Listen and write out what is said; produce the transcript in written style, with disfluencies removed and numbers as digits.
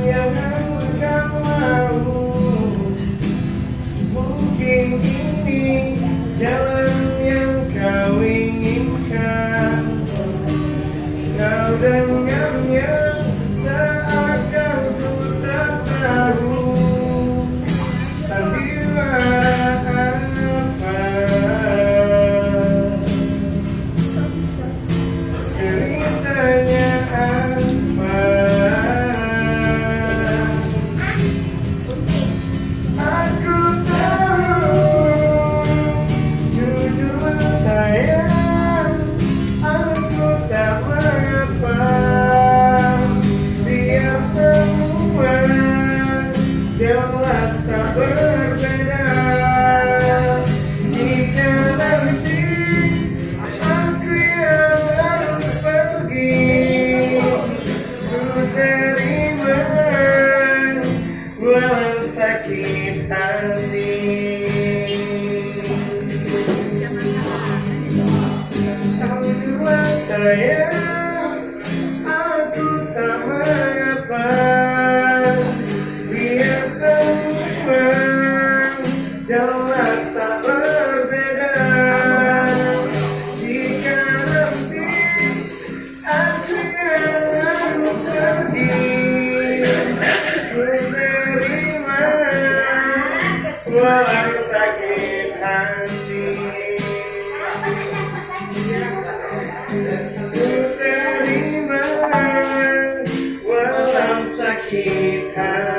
yang engkau mau. Mungkin ini jalan yang kau inginkan. Kau dengannya seakan ku tak tahu sandiwara apa, ceritanya apa. Aku tahu, jujurlah sayang, aku tak mengapa. Biar semua jelas tak berbeda. Jika nanti aku yang harus pergi, ku terima walau sakit hati. Jujurlah sayang, aku tak mengapa. Biar semua jelas tak berbeda. Jika nanti aku yang harus pergi, ku terima walau sakit hati. Ku terima walau sakit hati.